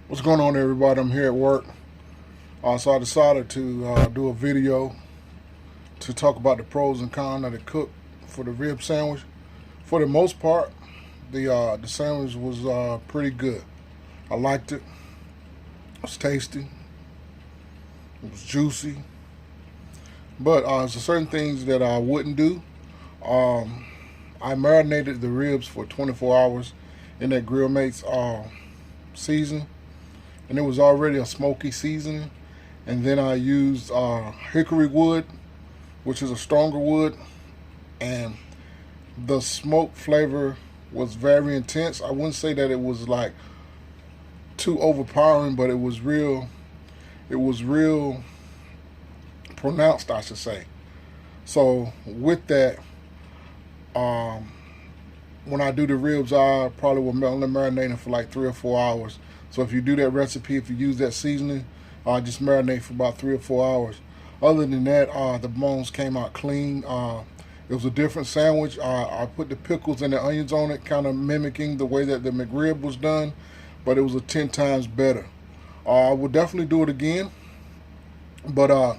What's going on, everybody? I'm here at work. So I decided to do a video to talk about the pros and cons of the cook for the rib sandwich. For the most part, the sandwich was pretty good. I liked it. It was tasty. It was juicy. But there's certain things that I wouldn't do. Um, I marinated the ribs for 24 hours in that Grill Mates season, and it was already a smoky seasoning. And then I used hickory wood, which is a stronger wood, and the smoke flavor was very intense. I wouldn't say that it was like too overpowering, but it was real. It was real pronounced, I should say. So with that, um, when I do the ribs, I probably will marinate them for like 3 or 4 hours. So if you do that recipe, if you use that seasoning, just marinate for about 3 or 4 hours. Other than that, the bones came out clean. It was a different sandwich. I put the pickles and the onions on it, kind of mimicking the way that the McRib was done, but it was 10 times better. I would definitely do it again, but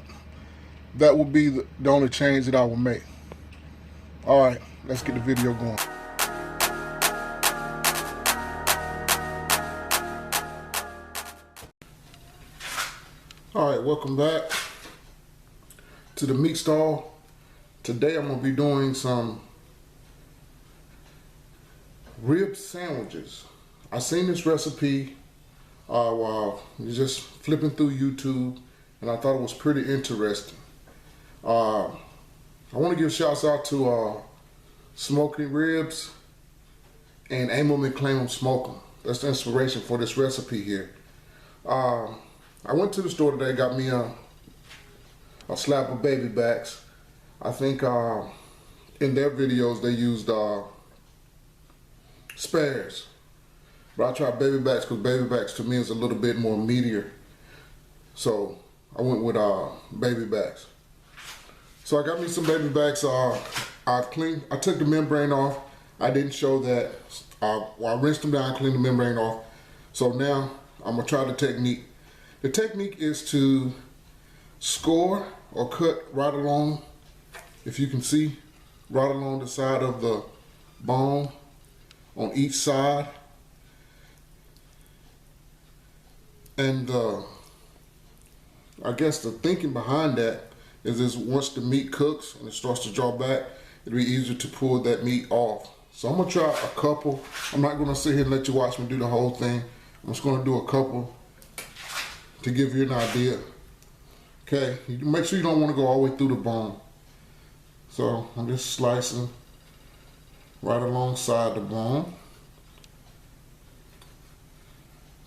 that would be the only change that I would make. All right, let's get the video going. All right, welcome back to the meat stall. Today I'm gonna be doing some rib sandwiches. I seen this recipe while just flipping through YouTube, and I thought it was pretty interesting. I want to give shouts out to Smoking Ribs and Amo McClain Smoke 'em. That's the inspiration for this recipe here. I went to the store today, got me a slab of baby backs. I think in their videos they used spares, but I tried baby backs because baby backs to me is a little bit more meatier. So I went with baby backs. So I got me some baby backs. I took the membrane off. I didn't show that. I rinsed them down, cleaned the membrane off. So now I'm gonna try the technique. The technique is to score or cut right along, if you can see, right along the side of the bone on each side. And I guess the thinking behind that is once the meat cooks and it starts to draw back, it'll be easier to pull that meat off. So I'm gonna try a couple. I'm not gonna sit here and let you watch me do the whole thing. I'm just gonna do a couple to give you an idea. Okay, you make sure you don't want to go all the way through the bone. So I'm just slicing right alongside the bone,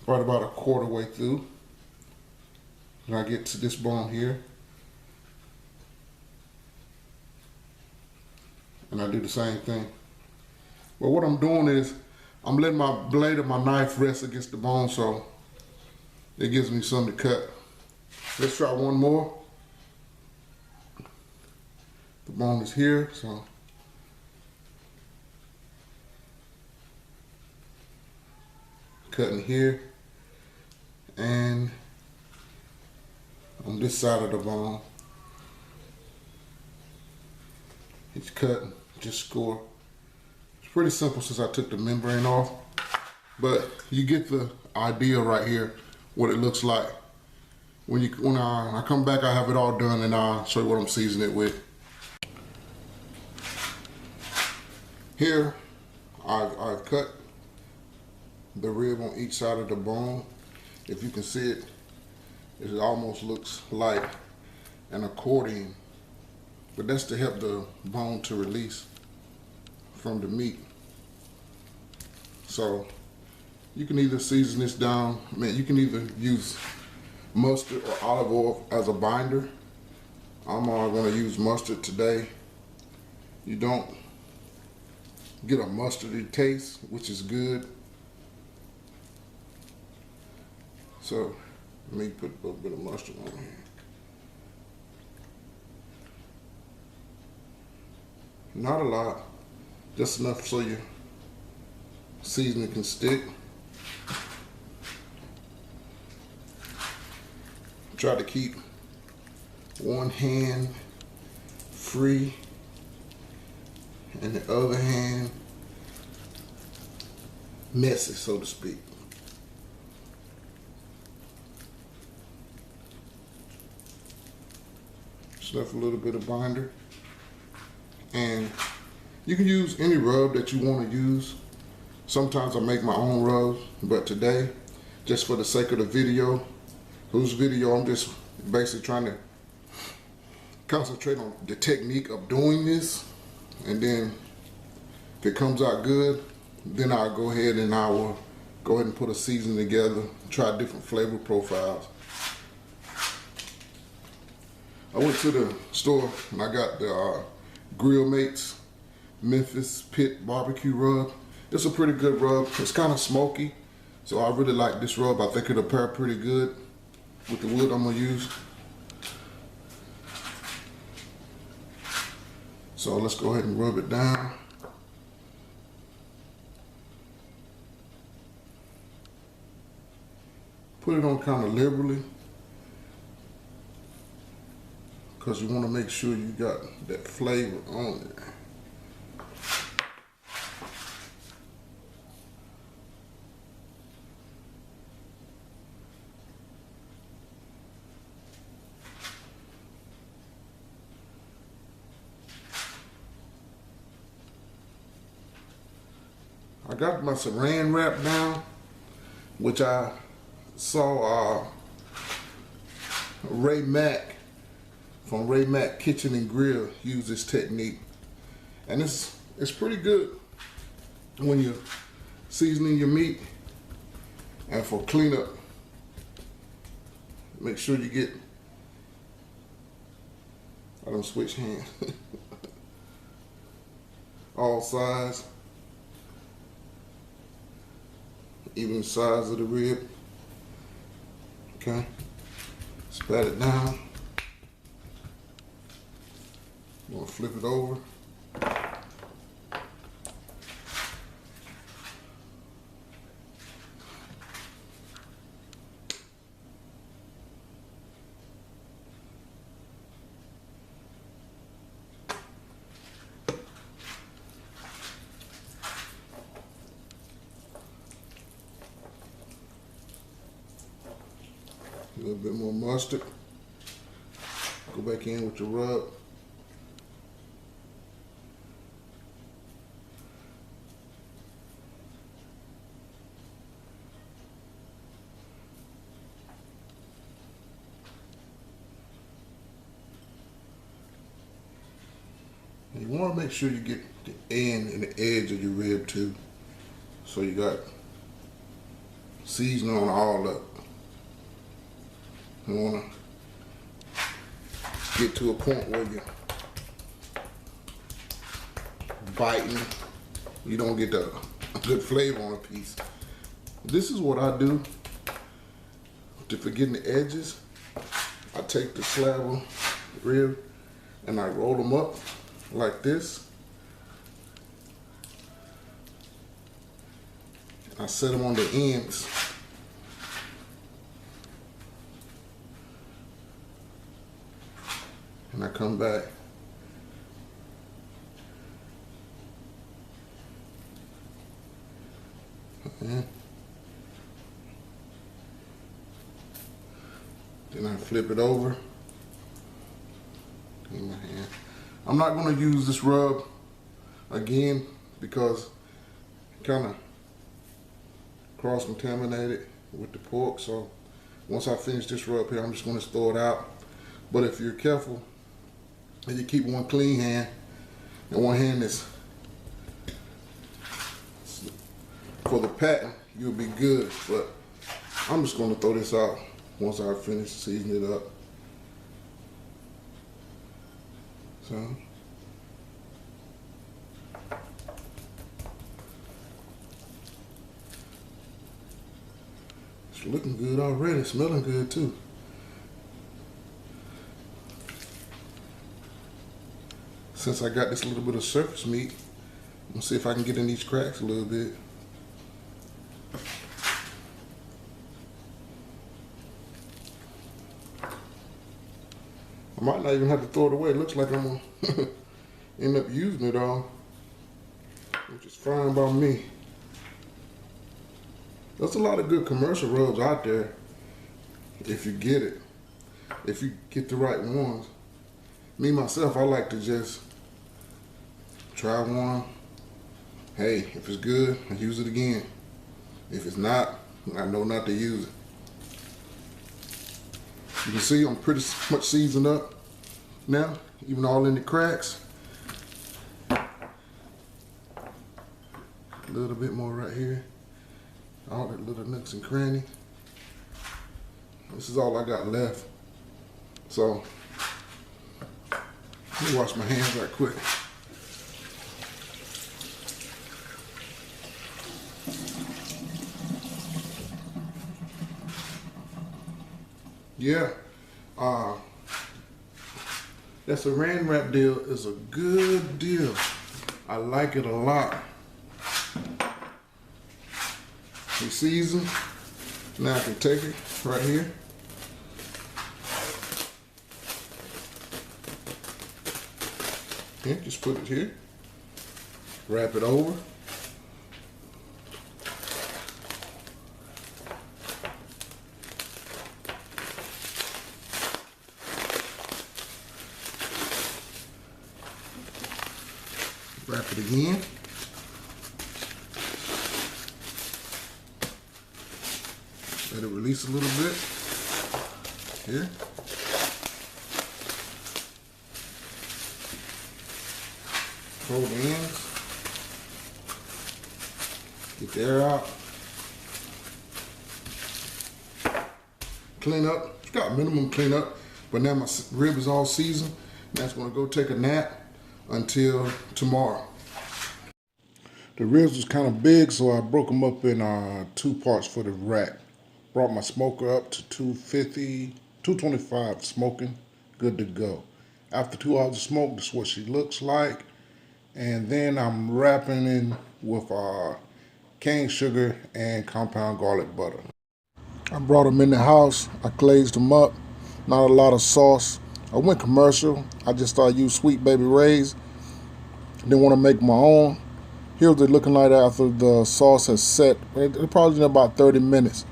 right about a quarter way through. And I get to this bone here, and I do the same thing. But what I'm doing is I'm letting my blade of my knife rest against the bone, so it gives me something to cut. Let's try one more. The bone is here, so cutting here, and on this side of the bone, it's cutting, just score. It's pretty simple since I took the membrane off, but you get the idea right here, what it looks like. When I come back, I have it all done, and I'll show you what I'm seasoning it with. Here, I've cut the rib on each side of the bone. If you can see it, it almost looks like an accordion, but that's to help the bone to release from the meat. So you can either season this down. You can either use mustard or olive oil as a binder. I'm going to use mustard today. You don't get a mustardy taste, which is good. So let me put a little bit of mustard on here. Not a lot, just enough so your seasoning can stick. Try to keep one hand free and the other hand messy, so to speak. Just left a little bit of binder. And you can use any rub that you want to use. Sometimes I make my own rubs, but today, just for the sake of the video, whose video, I'm just basically trying to concentrate on the technique of doing this. And then if it comes out good, then I'll go ahead and I will go ahead and put a seasoning together, try different flavor profiles. I went to the store and I got the Grill Mates Memphis Pit Barbecue Rub. It's a pretty good rub. It's kind of smoky, so I really like this rub. I think it'll pair pretty good with the wood I'm gonna use. So let's go ahead and rub it down. Put it on kind of liberally, because you want to make sure you got that flavor on it. I got my saran wrap down, which I saw Ray Mack from Ray Mack Kitchen and Grill use this technique, and it's pretty good when you're seasoning your meat. And for cleanup, make sure you get, I don't switch hands, all sides, even size of the rib. Okay, spat it down. I'm gonna flip it over. A little bit more mustard. Go back in with your rub. And you want to make sure you get the end and the edge of your rib too. So you got seasoning on all up. You want to get to a point where you're biting, you don't get a good flavor on a piece. This is what I do to forgetting the edges. I take the slab of rib and I roll them up like this. I set them on the ends. And I come back. Then I flip it over in my hand. I'm not going to use this rub again because it kind of cross-contaminated with the pork. So once I finish this rub here, I'm just going to throw it out. But if you're careful and you keep one clean hand and one hand is for the pattern, you'll be good. But I'm just going to throw this out once I finish seasoning it up. So it's looking good already, smelling good too. Since I got this little bit of surface meat, I'm gonna see if I can get in these cracks a little bit. I might not even have to throw it away. It looks like I'm gonna end up using it all, which is fine by me. There's a lot of good commercial rubs out there if you get it. If you get the right ones. Me, myself, I like to just try one. Hey, if it's good, I use it again. If it's not, I know not to use it. You can see I'm pretty much seasoned up now, even all in the cracks. A little bit more right here. All the little nooks and crannies. This is all I got left. So, let me wash my hands right quick. Yeah, that saran wrap deal is a good deal. I like it a lot. It's seasoned. Now I can take it right here. Yeah, just put it here. Wrap it over. Wrap it again. Let it release a little bit. Here. Fold the ends. Get the air out. Clean up. It's got minimum cleanup, but now my rib is all seasoned. That's gonna go take a nap until tomorrow. The ribs was kind of big, so I broke them up in 2 parts for the rack. Brought my smoker up to 250, 225 smoking, good to go. After 2 hours of smoke, this is what she looks like. And then I'm wrapping in with cane sugar and compound garlic butter. I brought them in the house, I glazed them up, not a lot of sauce. I went commercial, I just thought I'd use Sweet Baby Ray's. Didn't want to make my own. Here's what they're looking like after the sauce has set. They're probably in about 30 minutes.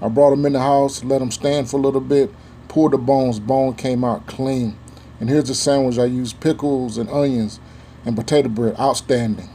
I brought them in the house, let them stand for a little bit, pulled the bones, bone came out clean. And here's the sandwich. I used pickles and onions and potato bread, outstanding.